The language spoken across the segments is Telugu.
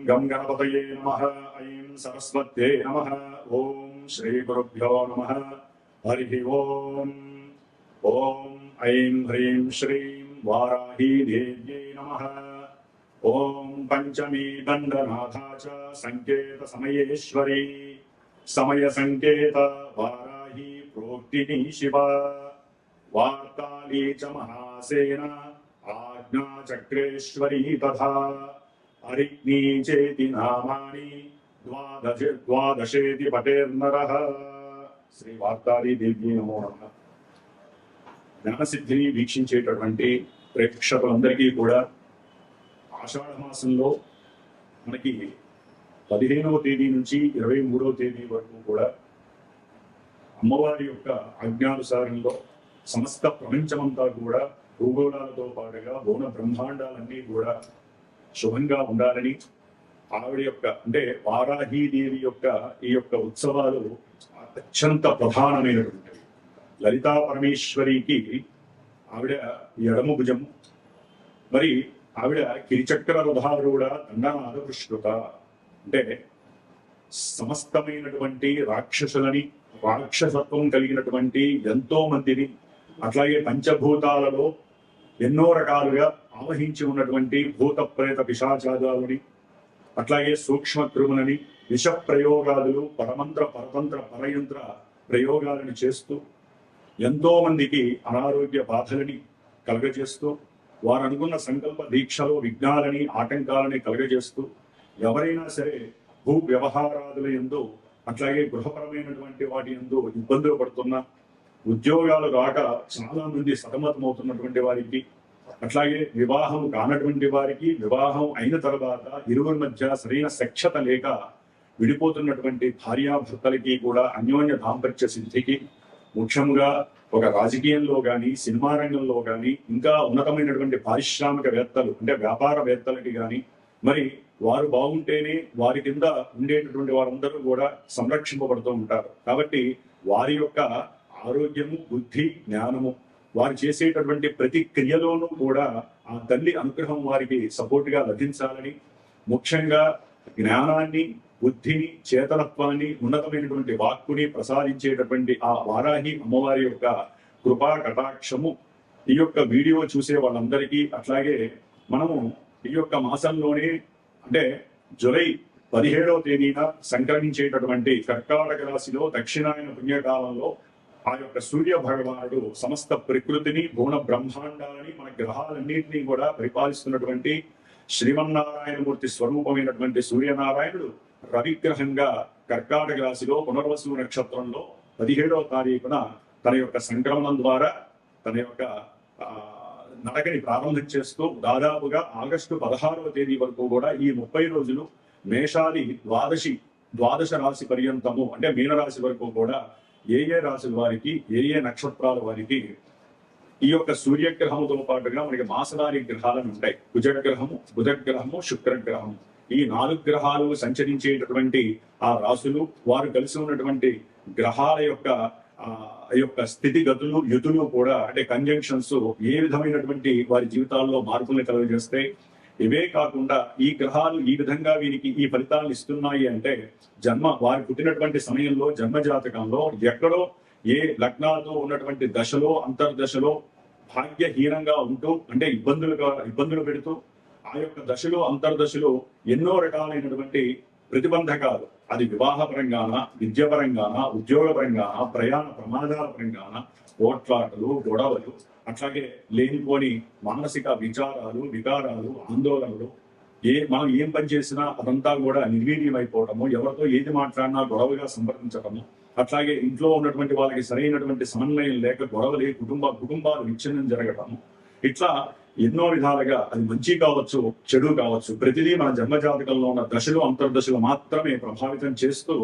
गं गणपतये नमः। ऐं सरस्वत्यै नमः। ॐ श्रीगुरुभ्यो नमः। हरिः ॐ। ॐ ऐं ह्रीं श्रीं वाराही देव्यै नमः। ॐ पंचमी दण्डनाथा च संकेत समयेश्वरी समय संकेत वाराही प्रोक्तिनी शिवा वार्ताली च महासेना आज्ञा चक्रेश्वरी तथा हरिग्नी चेति नामानि द्वादशेति पटेर्नरः। श्री वार्ताली देवी नमो नमः। జ్ఞానసిద్ధిని వీక్షించేటటువంటి ప్రేక్షకులందరికీ కూడా ఆషాఢ మాసంలో మనకి 15వ తేదీ నుంచి 23వ తేదీ వరకు కూడా అమ్మవారి యొక్క ఆజ్ఞానుసారంలో సమస్త ప్రపంచమంతా కూడా భూగోళాలతో పాటుగా భువన బ్రహ్మాండాలన్నీ కూడా శుభంగా ఉండాలని ఆవిడ యొక్క అంటే వారాహీదేవి యొక్క ఈ యొక్క ఉత్సవాలు అత్యంత ప్రధానమైనటువంటివి. లలితా పరమేశ్వరికి ఆవిడ ఎడమ భుజము, మరి ఆవిడ కిరిచక్ర రథారూఢ దండనాద పుష్కృత అంటే సమస్తమైనటువంటి రాక్షసులని రాక్షసత్వం కలిగినటువంటి ఎంతో మందిని అట్లాగే పంచభూతాలలో ఎన్నో రకాలుగా ఆవహించి ఉన్నటువంటి భూత ప్రేత పిశాచాదాలని అట్లాగే సూక్ష్మ క్రిములని విష ప్రయోగాదులు పరమంత్ర పరతంత్ర పరయంత్ర ప్రయోగాలను చేస్తూ ఎంతో మందికి అనారోగ్య బాధలని కలగజేస్తూ వారు అనుకున్న సంకల్ప దీక్షలో విఘ్నాలని ఆటంకాలని కలగజేస్తూ ఎవరైనా సరే భూ వ్యవహారాదుల యందు అట్లాగే గృహపరమైనటువంటి వాటి యందు ఇబ్బందులు పడుతున్న ఉద్యోగాలు రాక చాలా మంది సతమతమవుతున్నటువంటి వారికి అట్లాగే వివాహం కానటువంటి వారికి వివాహం అయిన తర్వాత ఇరువురి మధ్య సరైన సఖ్యత లేక విడిపోతున్నటువంటి భార్యాభర్తలకి కూడా అన్యోన్య దాంపత్య సిద్ధికి ముఖ్యంగా ఒక రాజకీయంలో కానీ సినిమా రంగంలో కానీ ఇంకా ఉన్నతమైనటువంటి పారిశ్రామికవేత్తలు అంటే వ్యాపారవేత్తలకి కానీ మరి వారు బాగుంటేనే వారి కింద ఉండేటటువంటి వారందరూ కూడా సంరక్షింపబడుతూ ఉంటారు. కాబట్టి వారి యొక్క ఆరోగ్యము బుద్ధి జ్ఞానము వారు చేసేటటువంటి ప్రతి క్రియలోనూ కూడా ఆ తల్లి అనుగ్రహం వారికి సపోర్ట్ గా లభించాలని ముఖ్యంగా జ్ఞానాన్ని బుద్ధిని చేతనత్వాన్ని ఉన్నతమైనటువంటి వాక్కుని ప్రసాదించేటటువంటి ఆ వారాహి అమ్మవారి యొక్క కృపా కటాక్షము ఈ యొక్క వీడియో చూసే వాళ్ళందరికీ అట్లాగే మనము ఈ యొక్క మాసంలోనే అంటే జూలై 17వ తేదీన సంక్రమించేటటువంటి కర్కాటక రాశిలో దక్షిణాయన పుణ్యకాలంలో ఆ యొక్క సూర్య భగవానుడు సమస్త ప్రకృతిని భువన బ్రహ్మాండాలని మన గ్రహాలన్నింటినీ కూడా పరిపాలిస్తున్నటువంటి శ్రీమన్నారాయణమూర్తి స్వరూపమైనటువంటి సూర్యనారాయణుడు రవిగ్రహంగా కర్కాటక రాశిలో పునర్వసు నక్షత్రంలో 17వ తారీఖున తన యొక్క సంక్రమణం ద్వారా తన యొక్క నడకని ప్రారంభం చేస్తూ దాదాపుగా ఆగస్టు 16వ తేదీ వరకు కూడా ఈ 30 రోజులు మేషాది ద్వాదశ రాశి పర్యంతము అంటే మీనరాశి వరకు కూడా ఏ రాశుల వారికి ఏ నక్షత్రాల వారికి ఈ యొక్క సూర్యగ్రహముతో పాటుగా మనకి మాసనారి గ్రహాలను ఉంటాయి. కుజగ్రహము బుధగ్రహము శుక్రగ్రహము ఈ 4 గ్రహాలు సంచరించేటటువంటి ఆ రాశులు వారు కలిసి ఉన్నటువంటి గ్రహాల యొక్క స్థితిగతులు యుతులు కూడా అంటే కంజంక్షన్స్ ఏ విధమైనటువంటి వారి జీవితాల్లో మార్పుల్ని కలుగజేస్తాయి. ఇవే కాకుండా ఈ గ్రహాలు ఈ విధంగా వీరికి ఈ ఫలితాలను ఇస్తున్నాయి అంటే వారు పుట్టినటువంటి సమయంలో జన్మజాతకంలో ఎక్కడో ఏ లగ్నాలతో ఉన్నటువంటి దశలో అంతర్దశలో భాగ్యహీనంగా ఉంటూ అంటే ఇబ్బందులు పెడుతూ ఆ యొక్క దశలో అంతర్దశలో ఎన్నో రకాలైనటువంటి ప్రతిబంధకాలు అది వివాహపరంగాన విద్యాపరంగాన ఉద్యోగపరంగాన ప్రయాణ ప్రమాదాల పరంగాన పోట్లాటలు గొడవలు అట్లాగే లేనిపోని మానసిక విచారాలు వికారాలు ఆందోళనలు మనం ఏం పని చేసినా అదంతా కూడా నిర్వీర్యమైపోవటము ఎవరితో ఏది మాట్లాడినా గొడవగా సంప్రదించటము అట్లాగే ఇంట్లో ఉన్నటువంటి వాళ్ళకి సరైనటువంటి సమన్వయం లేక గొడవలే కుటుంబాలు విచ్ఛిన్నం జరగటము ఇట్లా ఎన్నో విధాలుగా అది మంచి కావచ్చు చెడు కావచ్చు ప్రతిదీ మన జన్మజాతకంలో ఉన్న దశలు అంతర్దశలు మాత్రమే ప్రభావితం చేస్తూ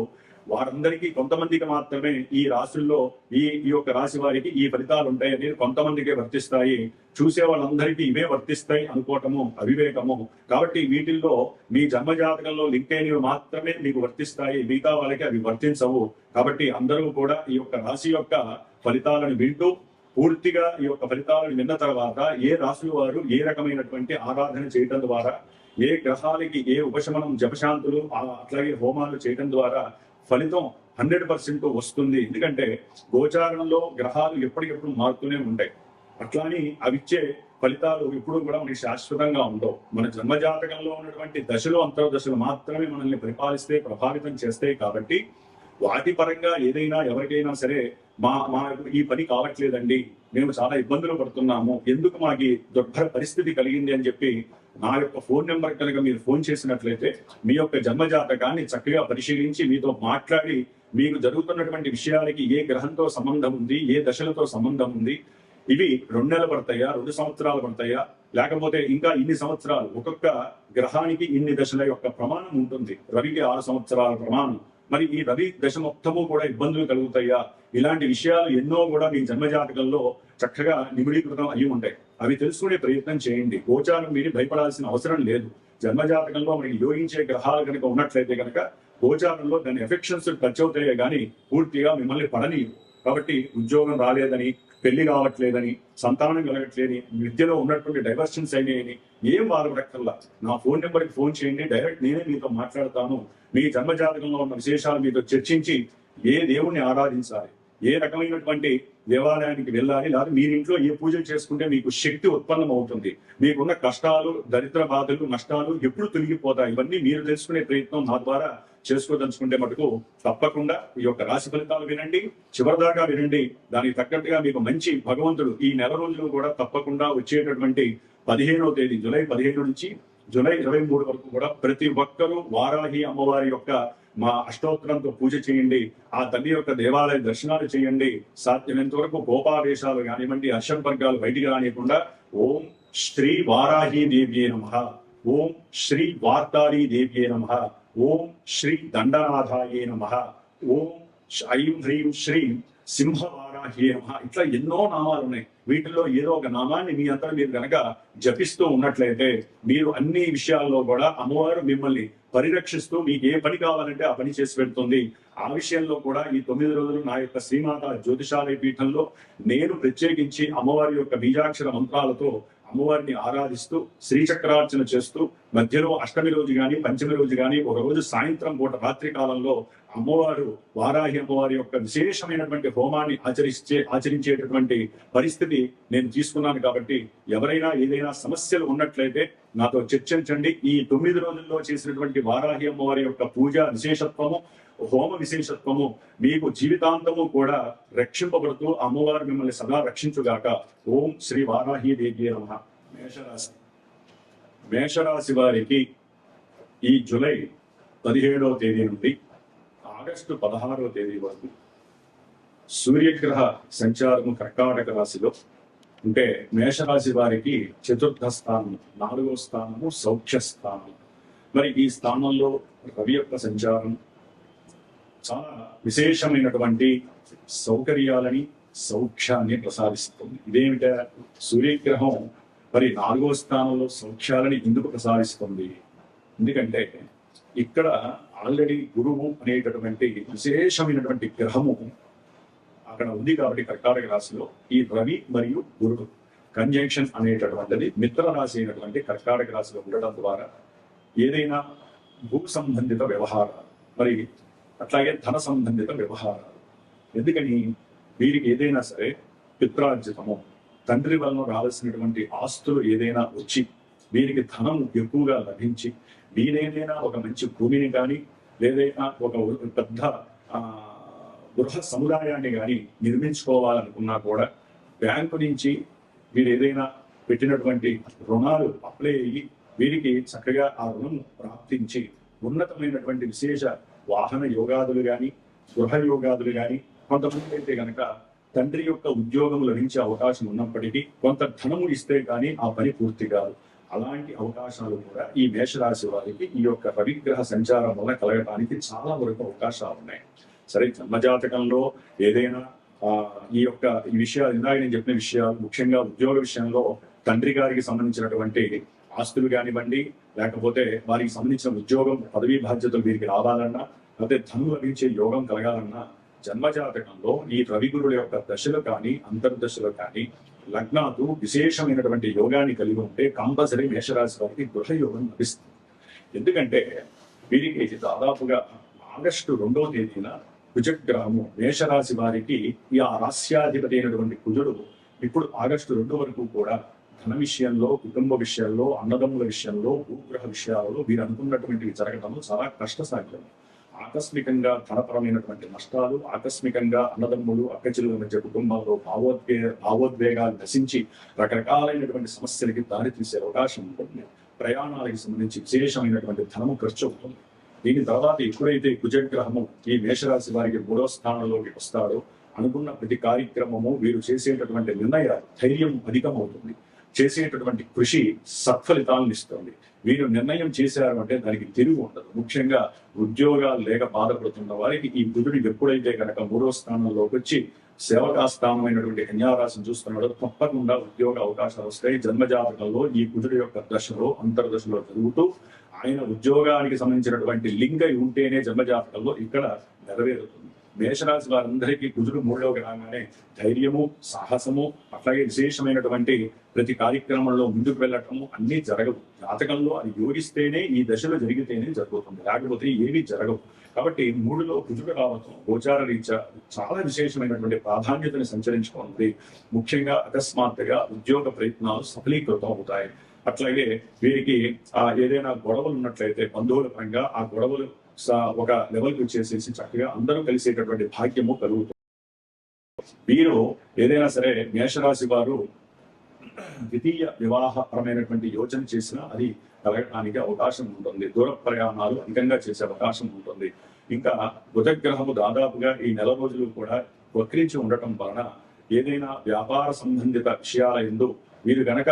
వారందరికీ కొంతమందికి మాత్రమే ఈ రాశుల్లో ఈ యొక్క రాశి వారికి ఈ ఫలితాలు ఉంటాయి అనేది కొంతమందికే వర్తిస్తాయి. చూసే వాళ్ళందరికీ ఇవే వర్తిస్తాయి అనుకోవటము అవివేకము. కాబట్టి వీటిల్లో మీ జన్మజాతకంలో లింక్ అయినవి మాత్రమే మీకు వర్తిస్తాయి, మిగతా వాళ్ళకి అవి వర్తించవు. కాబట్టి అందరూ కూడా ఈ యొక్క రాశి యొక్క ఫలితాలను వింటూ పూర్తిగా ఈ యొక్క ఫలితాలను విన్న తర్వాత ఏ రాశుల వారు ఏ రకమైనటువంటి ఆరాధన చేయడం ద్వారా ఏ గ్రహాలకి ఏ ఉపశమనం జపశాంతులు అట్లాగే హోమాలు చేయడం ద్వారా ఫలితం 100% వస్తుంది. ఎందుకంటే గోచారంలో గ్రహాలు ఎప్పటికెప్పుడు మారుతూనే ఉంటాయి. అట్లాని అవిచ్చే ఫలితాలు ఎప్పుడూ కూడా మనకి శాశ్వతంగా ఉండవు. మన జన్మజాతకంలో ఉన్నటువంటి దశలు అంతర్దశలు మాత్రమే మనల్ని పరిపాలిస్తే ప్రభావితం చేస్తాయి. కాబట్టి వాటి పరంగా ఏదైనా ఎవరికైనా సరే మా ఈ పని కావట్లేదండి, మేము చాలా ఇబ్బందులు పడుతున్నాము, ఎందుకు మాకు దుర్భర పరిస్థితి కలిగింది అని చెప్పి నా యొక్క ఫోన్ నెంబర్ కనుక మీరు ఫోన్ చేసినట్లయితే మీ యొక్క జన్మజాతకాన్ని చక్కగా పరిశీలించి మీతో మాట్లాడి మీకు జరుగుతున్నటువంటి విషయాలకి ఏ గ్రహంతో సంబంధం ఉంది, ఏ దశలతో సంబంధం ఉంది, ఇవి 2 నెలలు పడతాయా, 2 సంవత్సరాలు పడతాయా, లేకపోతే ఇంకా ఇన్ని సంవత్సరాలు, ఒక్కొక్క గ్రహానికి ఇన్ని దశల యొక్క ప్రమాణం ఉంటుంది. రవికి 6 సంవత్సరాల ప్రమాణం. మరి ఈ రవి దశ మొత్తము కూడా ఇబ్బందులు కలుగుతాయా, ఇలాంటి విషయాలు ఎన్నో కూడా మీ జన్మజాతకంలో చక్కగా నిమిడీకృతం అయి ఉంటాయి. అవి తెలుసుకునే ప్రయత్నం చేయండి. గోచారం మీరు భయపడాల్సిన అవసరం లేదు. జన్మజాతకంలో మనకి యోగించే గ్రహాలు కనుక ఉన్నట్లయితే కనుక గోచారంలో దాని ఎఫెక్షన్స్ టచ్ అవుతాయే కానీ పూర్తిగా మిమ్మల్ని పడని. కాబట్టి ఉద్యోగం రాలేదని, పెళ్లి కావట్లేదని, సంతానం కలగట్లేని, విద్యలో ఉన్నటువంటి డైవర్షన్స్ అయినాయని ఏం బాధపడక్కర్లా. నా ఫోన్ నెంబర్కి ఫోన్ చేయండి, డైరెక్ట్ నేనే మీతో మాట్లాడతాను. మీ జన్మజాతకంలో ఉన్న విశేషాలు మీతో చర్చించి ఏ దేవుణ్ణి ఆరాధించాలి, ఏ రకమైనటువంటి దేవాలయానికి వెళ్ళాలి, లేదా మీరింట్లో ఏ పూజలు చేసుకుంటే మీకు శక్తి ఉత్పన్నం అవుతుంది, మీకున్న కష్టాలు, దరిద్ర బాధలు, నష్టాలు ఎప్పుడు తొలగిపోతాయి, ఇవన్నీ మీరు తెలుసుకునే ప్రయత్నం నా ద్వారా చేసుకోదలుచుకుంటే మటుకు తప్పకుండా ఈ యొక్క రాశి ఫలితాలు వినండి, చివరిదాకా వినండి. దానికి తగ్గట్టుగా మీకు మంచి భగవంతుడు ఈ నెల రోజులు కూడా తప్పకుండా వచ్చేటటువంటి 15వ తేదీ జూలై 15 నుంచి జూలై 23 వరకు కూడా ప్రతి ఒక్కరూ వారాహి అమ్మవారి యొక్క మా అష్టోత్తరంతో పూజ చేయండి. ఆ తల్లి యొక్క దేవాలయ దర్శనాలు చేయండి. సాధ్యమైనంత వరకు గోపావేశాలు కానివ్వండి, అర్షవర్గాలు బయటికి రానియకుండా ఓం శ్రీ వారాహి దేవ్యే నమః, ఓం శ్రీ వార్తాళీ దేవ్యే నమః, ఓం శ్రీ దండనాథాయే నమః, ఓం ఐం హ్రీం శ్రీం సింహవారాహ్యే నమః. ఇట్లా ఎన్నో నామాలు ఉన్నాయి. వీటిల్లో ఏదో ఒక నామాన్ని మీ అంతా మీరు కనుక జపిస్తూ ఉన్నట్లయితే మీరు అన్ని విషయాల్లో కూడా అమ్మవారు మిమ్మల్ని పరిరక్షిస్తూ మీకు ఏ పని కావాలంటే ఆ పని చేసి పెడుతుంది. ఆ విషయంలో కూడా ఈ 9 రోజులు నా యొక్క శ్రీమాత జ్యోతిషాలయ పీఠంలో నేను ప్రత్యేకించి అమ్మవారి యొక్క బీజాక్షర మంత్రాలతో అమ్మవారిని ఆరాధిస్తూ శ్రీచక్రార్చన చేస్తూ మధ్యలో అష్టమి రోజు కానీ పంచమి రోజు కానీ ఒక రోజు సాయంత్రం పూట రాత్రి కాలంలో అమ్మవారు వారాహి అమ్మవారి యొక్క విశేషమైనటువంటి హోమాన్ని ఆచరించేటటువంటి పరిస్థితి నేను తీసుకున్నాను. కాబట్టి ఎవరైనా ఏదైనా సమస్యలు ఉన్నట్లయితే నాతో చర్చించండి. ఈ 9 రోజుల్లో చేసినటువంటి వారాహి అమ్మవారి యొక్క పూజ విశేషత్వము, హోమ విశేషత్వము మీకు జీవితాంతము కూడా రక్షింపబడుతూ అమ్మవారు మిమ్మల్ని సదా రక్షించుగాక. ఓం శ్రీ వారాహి దేవ్యే నమః. మేషరాశి వారికి ఈ జూలై 17వ తేదీ నుండి ఆగస్టు 16వ తేదీ వరకు సూర్యగ్రహ సంచారము కర్కాటక రాశిలో అంటే మేషరాశి వారికి 4వ స్థానం, 4వ స్థానము సౌఖ్య స్థానం. మరి ఈ స్థానంలో రవి యొక్క సంచారం చాలా విశేషమైనటువంటి సౌకర్యాలని, సౌఖ్యాన్ని ప్రసాదిస్తుంది. ఇదేమిటా, సూర్యగ్రహం మరి 4వ స్థానంలో సౌఖ్యాలని ఎందుకు ప్రసాదిస్తుంది? ఎందుకంటే ఇక్కడ ఆల్రెడీ గురువు అనేటటువంటి విశేషమైనటువంటి గ్రహము అక్కడ ఉంది. కాబట్టి కర్కాటక రాశిలో ఈ రవి మరియు గురుడు కంజంక్షన్ అనేటటువంటిది మిత్ర రాశి అయినటువంటి కర్కాటక రాశిలో ఉండడం ద్వారా ఏదైనా భూ సంబంధిత వ్యవహారాలు, మరి అట్లాగే ధన సంబంధిత వ్యవహారాలు, ఎందుకని వీరికి ఏదైనా సరే పిత్రార్జితము, తండ్రి వలన రావాల్సినటువంటి ఆస్తులు ఏదైనా వచ్చి వీరికి ధనం ఎక్కువగా లభించి వీరేదైనా ఒక మంచి భూమిని కానీ లేదైనా ఒక పెద్ద గృహ సముదాయాన్ని కానీ నిర్మించుకోవాలనుకున్నా కూడా బ్యాంకు నుంచి వీరు ఏదైనా పెట్టినటువంటి రుణాలు అప్లై అయ్యి వీరికి చక్కగా ఆ రుణం ప్రాప్తించి ఉన్నతమైనటువంటి విశేష వాహన యోగాదులు కానీ గృహ యోగాదులు కానీ, కొంతమంది అయితే కనుక తండ్రి యొక్క ఉద్యోగం లభించే అవకాశం ఉన్నప్పటికీ కొంత ధనము ఇస్తే కానీ ఆ పని పూర్తి కాదు. అలాంటి అవకాశాలు కూడా ఈ మేషరాశి వారికి ఈ యొక్క రవిగ్రహ సంచారం వల్ల కలగటానికి చాలా వరకు అవకాశాలు ఉన్నాయి. సరే, జన్మజాతకంలో ఏదైనా ఈ విషయాలు ఇందాక నేను చెప్పిన విషయాలు, ముఖ్యంగా ఉద్యోగ విషయంలో తండ్రి గారికి సంబంధించినటువంటి ఆస్తులు కానివ్వండి, లేకపోతే వారికి సంబంధించిన ఉద్యోగం, పదవీ బాధ్యతలు వీరికి రావాలన్నా, లేకపోతే ధనం లభించే యోగం కలగాలన్నా జన్మజాతకంలో ఈ రవిగురుల యొక్క దశలు కానీ అంతర్దశలు కానీ లగ్నాలు విశేషమైనటువంటి యోగాన్ని కలిగి ఉంటే కంపల్సరీ మేషరాశి వారికి గృహ యోగం లభిస్తుంది. ఎందుకంటే వీరికి దాదాపుగా ఆగస్టు 2వ తేదీన కుజగ్రహము మేషరాశి వారికి ఈ ఆ రాస్యాధిపతి అయినటువంటి కుజుడు ఇప్పుడు ఆగస్టు 2 వరకు కూడా ధన విషయంలో, కుటుంబ విషయాల్లో, అన్నదమ్ముల విషయంలో, భూగ్రహ విషయాల్లో వీరు అనుకున్నటువంటివి జరగటము చాలా కష్టసాధ్యం. ఆకస్మికంగా ధనపరమైనటువంటి నష్టాలు, ఆకస్మికంగా అన్నదమ్ములు, అక్కచెల్లెల మధ్య కుటుంబాల్లో భావోద్వేగాలు నశించి రకరకాలైనటువంటి సమస్యలకి దారితీసే అవకాశం ఉంటుంది. ప్రయాణాలకు సంబంధించి విశేషమైనటువంటి ధనము ఖర్చు అవుతుంది. దీని తర్వాత ఎప్పుడైతే కుజగ్రహము ఈ మేషరాశి వారికి 3వ స్థానంలోకి వస్తాడో అనుకున్న ప్రతి కార్యక్రమము, వీరు చేసేటటువంటి నిర్ణయాలు ధైర్యం అధికమవుతుంది. చేసేటటువంటి కృషి సత్ఫలితాలను ఇస్తుంది. వీరు నిర్ణయం చేశారు అంటే దానికి తిరుగు ఉండదు. ముఖ్యంగా ఉద్యోగాలు లేక బాధపడుతున్న వారికి ఈ బుధుడు ఎప్పుడైతే కనుక 3వ స్థానంలోకి వచ్చి సేవకా స్థానమైనటువంటి కన్యారాశిని చూస్తున్నాడో తప్పకుండా ఉద్యోగ అవకాశాలు వస్తాయి. జన్మజాతకంలో ఈ బుధుడు యొక్క దశలో, అంతర్దశలో జరుగుతూ ఆయన ఉద్యోగానికి సంబంధించినటువంటి లింక్ అయి ఉంటేనే జన్మజాతకంలో ఇక్కడ నెరవేరుతుంది. మేషరాశి వారందరికీ కుజుడు 3లోకి రాగానే ధైర్యము, సాహసము, అట్లాగే విశేషమైనటువంటి ప్రతి కార్యక్రమంలో ముందుకు వెళ్ళటము అన్ని జరగవు. జాతకంలో అది యోగిస్తేనే, ఈ దశలో జరిగితేనే జరుగుతుంది, లేకపోతే ఏమీ జరగవు. కాబట్టి 3లో కుజుడు రావటం గోచార రీత్యా చాలా విశేషమైనటువంటి ప్రాధాన్యతని సంచరించుకుంది. ముఖ్యంగా అకస్మాత్తుగా ఉద్యోగ ప్రయత్నాలు సఫలీకృతం అవుతాయి. అట్లాగే వీరికి ఏదైనా గొడవలు ఉన్నట్లయితే బంధువుల పరంగా ఆ గొడవలు ఒక లెవెల్కి వచ్చేసేసి చక్కగా అందరూ కలిసేటటువంటి భాగ్యము కలుగుతుంది. వీరు ఏదైనా సరే మేషరాశి వారు ద్వితీయ వివాహపరమైనటువంటి యోచన చేసినా అది కలగడానికి అవకాశం ఉంటుంది. దూర ప్రయాణాలు అధికంగా చేసే అవకాశం ఉంటుంది. ఇంకా బుధగ్రహము దాదాపుగా ఈ నెల రోజులు కూడా వక్రించి ఉండటం వలన ఏదైనా వ్యాపార సంబంధిత విషయాల యందు వీరు గనక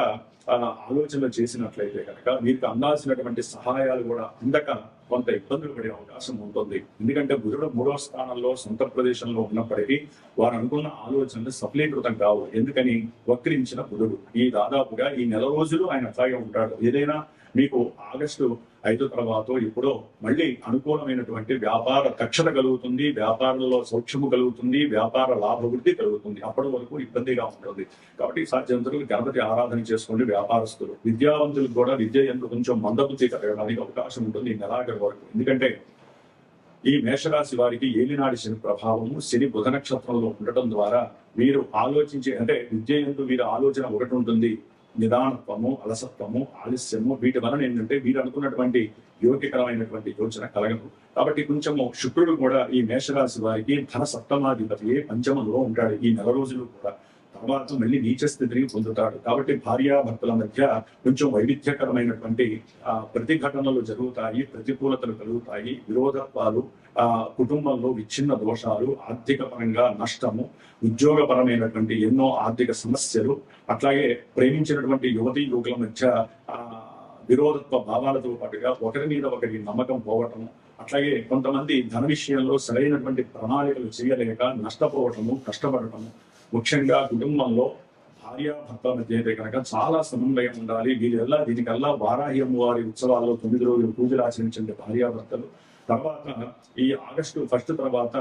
ఆలోచనలు చేసినట్లయితే కనుక వీరికి అందాల్సినటువంటి సహాయాలు కూడా అందక కొంత ఇబ్బందులు పడే అవకాశం ఉంటుంది. ఎందుకంటే బుధుడు 3వ స్థానంలో సొంత ప్రదేశంలో ఉన్నప్పటికీ వారు అనుకున్న ఆలోచనలు సఫలీకృతం కావు. ఎందుకని? వక్రించిన బుధుడు ఈ దాదాపుగా ఈ నెల రోజులు ఆయన అట్లాగే ఉంటాడు. ఏదైనా మీకు ఆగస్టు 5 తర్వాత ఎప్పుడో మళ్ళీ అనుకూలమైనటువంటి వ్యాపార దక్షత కలుగుతుంది, వ్యాపారంలో సౌఖ్యము కలుగుతుంది, వ్యాపార లాభవృద్ధి కలుగుతుంది. అప్పటి వరకు ఇబ్బందిగా ఉంటుంది. కాబట్టి సాధ్యమంతరకు గణపతి ఆరాధన చేసుకోండి. వ్యాపారస్తులు, విద్యావంతులకు కూడా విద్య యందు కొంచెం మందబుద్ధి కలగడానికి అవకాశం ఉంటుంది ఈ నెలాఖరు వరకు. ఎందుకంటే ఈ మేషరాశి వారికి ఏలినాడి శని ప్రభావము, శని బుధ నక్షత్రంలో ఉండటం ద్వారా వీరు ఆలోచించే అంటే విద్య యందు వీరి ఆలోచన ఒకటి ఉంటుంది, నిదానత్వము, అలసత్వము, ఆలస్యము, వీటి వలన ఏంటంటే వీరు అనుకున్నటువంటి యోగ్యకరమైనటువంటి యోచన కలగదు. కాబట్టి కొంచెము శుక్రుడు కూడా ఈ మేషరాశి వారికి ధన సప్తమాధిపతి పంచమంలో ఉంటాడు ఈ నెల రోజులు కూడా. తర్వాత మళ్ళీ నీచ స్థితిని పొందుతాడు. కాబట్టి భార్యాభర్తల మధ్య కొంచెం వైవిధ్యకరమైనటువంటి ప్రతిఘటనలు జరుగుతాయి, ప్రతికూలతలు కలుగుతాయి, విరోధత్వాలు, కుటుంబంలో విచ్ఛిన్న దోషాలు, ఆర్థిక పరంగా నష్టము, ఉద్యోగపరమైనటువంటి ఎన్నో ఆర్థిక సమస్యలు, అట్లాగే ప్రేమించినటువంటి యువతీ యువకుల మధ్య విరోధత్వ భావాలతో పాటుగా ఒకరి మీద ఒకరికి నమ్మకం పోవటము, అట్లాగే కొంతమంది ధన విషయంలో సరైనటువంటి ప్రణాళికలు చేయలేక నష్టపోవటము, కష్టపడటము. ముఖ్యంగా కుటుంబంలో భార్యాభర్తల మధ్య అయితే కనుక చాలా సమన్వయం ఉండాలి. దీనికల్లా వారాహి అమ్మవారి ఉత్సవాల్లో 9 రోజులు పూజలు ఆచరించండి భార్యాభర్తలు. తర్వాత ఈ ఆగస్టు 1 తర్వాత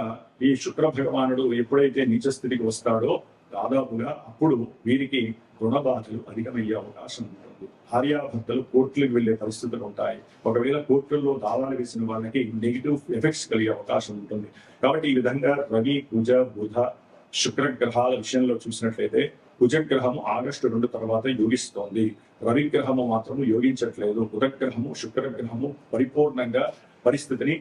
ఈ శుక్ర భగవానుడు ఎప్పుడైతే నీచ స్థితికి వస్తాడో దాదాపుగా అప్పుడు వీరికి రుణ బాధలు అధికమయ్యే అవకాశం ఉంటుంది. భార్యాభర్తలు కోర్టులకు వెళ్లే పరిస్థితులు ఉంటాయి. ఒకవేళ కోర్టుల్లో దావాలు వేసిన వాళ్ళకి నెగిటివ్ ఎఫెక్ట్స్ కలిగే అవకాశం ఉంటుంది. కాబట్టి ఈ విధంగా రవి, కుజ, బుధ, శుక్రగ్రహాల విషయంలో చూసినట్లయితే కుజగ్రహము ఆగస్టు 2 తర్వాత యోగిస్తోంది. రవిగ్రహము మాత్రము యోగించట్లేదు. బుధగ్రహము, శుక్రగ్రహము పరిపూర్ణంగా పరిస్థితిని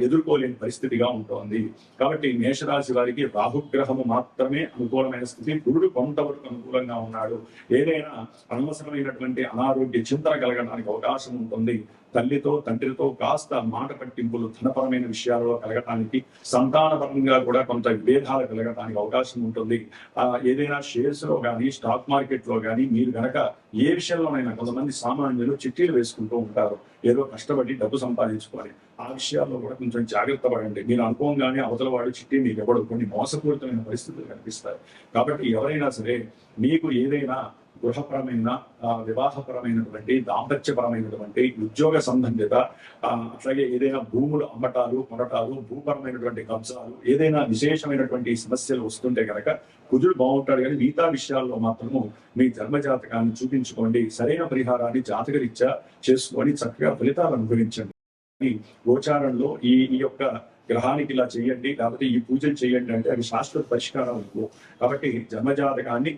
ఎదుర్కోలేని పరిస్థితిగా ఉంటుంది. కాబట్టి మేషరాశి వారికి రాహుగ్రహము మాత్రమే అనుకూలమైన స్థితి. గురుడు కొంతవరకు అనుకూలంగా ఉన్నాడు. ఏదైనా అనవసరమైనటువంటి అనారోగ్య చింతన కలగడానికి అవకాశం ఉంటుంది. తల్లితో, తండ్రితో కాస్త మాట పట్టింపులు, ధనపరమైన విషయాల్లో కలగటానికి, సంతానపరంగా కూడా కొంత విభేదాలు కలగటానికి అవకాశం ఉంటుంది. ఏదైనా షేర్స్ లో కానీ, స్టాక్ మార్కెట్ లో కానీ మీరు గనక ఏ విషయంలోనైనా కొంతమంది సామాన్యులు చిట్టీలు వేసుకుంటూ ఉంటారు, ఏదో కష్టపడి డబ్బు సంపాదించుకోవాలి. ఆ విషయాల్లో కూడా కొంచెం జాగ్రత్త పడండి. మీరు అనుకోగానే అవతల వాడు చిట్టి మీకు ఇవ్వడు. కొన్ని మోసపూరితమైన పరిస్థితులు కనిపిస్తాయి. కాబట్టి ఎవరైనా సరే మీకు ఏదైనా గృహపరమైన వివాహపరమైనటువంటి దాంపత్యపరమైనటువంటి ఉద్యోగ సంబంధిత అట్లాగే ఏదైనా భూములు అమ్మటాలు కొనటాలు భూపరమైనటువంటి కబ్జాలు ఏదైనా విశేషమైనటువంటి సమస్యలు వస్తుంటే కనుక కుజుడు బాగుంటాడు, కానీ మిగతా విషయాల్లో మాత్రము మీ జన్మజాతకాన్ని చూపించుకోండి, సరైన పరిహారాన్ని జాతకరీత్యా చేసుకొని చక్కగా ఫలితాలు అనుభవించండి. గోచారంలో ఈ యొక్క గ్రహానికి ఇలా చేయండి, లేకపోతే ఈ పూజలు చేయండి అంటే అవి శాశ్వత పరిష్కారాలు. కాబట్టి జన్మజాతకాన్ని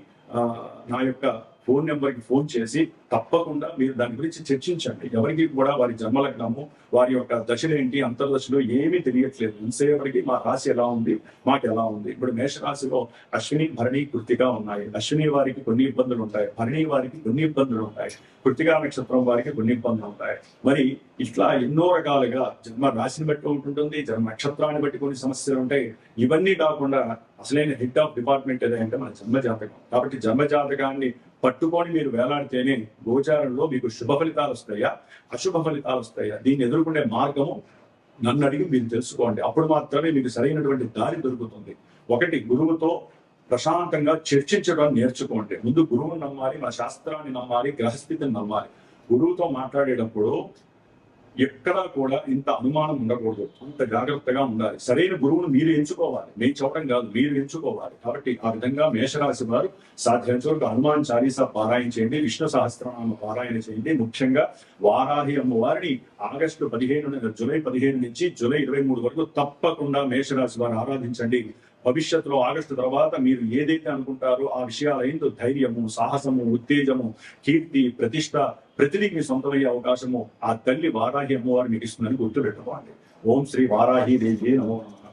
నా యొక్క ఫోన్ నెంబర్కి ఫోన్ చేసి తప్పకుండా మీరు దాని గురించి చర్చించండి. ఎవరికి కూడా వారి జన్మలగ్నము వారి యొక్క దశలేంటి అంతర్దశలో ఏమీ తెలియట్లేదు. ఇంతసేపటికి మా రాశి ఎలా ఉంది, మాకు ఎలా ఉంది. ఇప్పుడు మేషరాశిలో అశ్విని భరణి కృత్తిగా ఉన్నాయి. అశ్విని వారికి కొన్ని ఇబ్బందులు ఉంటాయి, భరణి వారికి కొన్ని ఇబ్బందులు ఉంటాయి, కృత్తికా నక్షత్రం వారికి కొన్ని ఇబ్బందులు ఉంటాయి. మరి ఇట్లా ఎన్నో రకాలుగా జన్మ రాశిని బట్టి ఉంటుంటుంది, జన్మ నక్షత్రాన్ని బట్టి కొన్ని సమస్యలు ఉంటాయి. ఇవన్నీ కాకుండా అసలైన హెడ్ ఆఫ్ డిపార్ట్మెంట్ ఏదంటే మన జన్మజాతకం. కాబట్టి జన్మజాతకాన్ని పట్టుకొని మీరు వేలాడితేనే గోచారంలో మీకు శుభ ఫలితాలు వస్తాయా అశుభ ఫలితాలు వస్తాయా దీన్ని ఎదుర్కొనే మార్గము నన్ను అడిగి మీరు తెలుసుకోండి. అప్పుడు మాత్రమే మీకు సరైనటువంటి దారి దొరుకుతుంది. ఒకటి, గురువుతో ప్రశాంతంగా చర్చించడం నేర్చుకోండి. ముందు గురువుని నమ్మాలి, మన శాస్త్రాన్ని నమ్మాలి, గ్రహస్థితిని నమ్మాలి. గురువుతో మాట్లాడేటప్పుడు ఎక్కడా కూడా ఇంత అనుమానం ఉండకూడదు, అంత జాగ్రత్తగా ఉండాలి. సరైన గురువును మీరు ఎంచుకోవాలి, నేను చెప్పడం కాదు, మీరు ఎంచుకోవాలి. కాబట్టి ఆ విధంగా మేషరాశి వారు సాధ్యమైనంత వరకు హనుమాన్ చాలీసా పారాయణ చేయండి, విష్ణు సహస్రనామ పారాయణ చేయండి. ముఖ్యంగా వారాహి అమ్మవారిని ఆగస్టు 15 జూలై 15 నుంచి జూలై 23 వరకు తప్పకుండా మేషరాశి వారు ఆరాధించండి. భవిష్యత్తులో ఆగస్టు తర్వాత మీరు ఏదైతే అనుకుంటారో ఆ విషయాలైందో ధైర్యము, సాహసము, ఉత్తేజము, కీర్తి, ప్రతిష్ట ప్రతిదీ మీ సొంతమయ్యే అవకాశము ఆ తల్లి వారాహి అమ్మవారు మీకు ఇస్తుందని గుర్తుపెట్టుకోండి. ఓం శ్రీ వారాహి దేవి నమో నమః.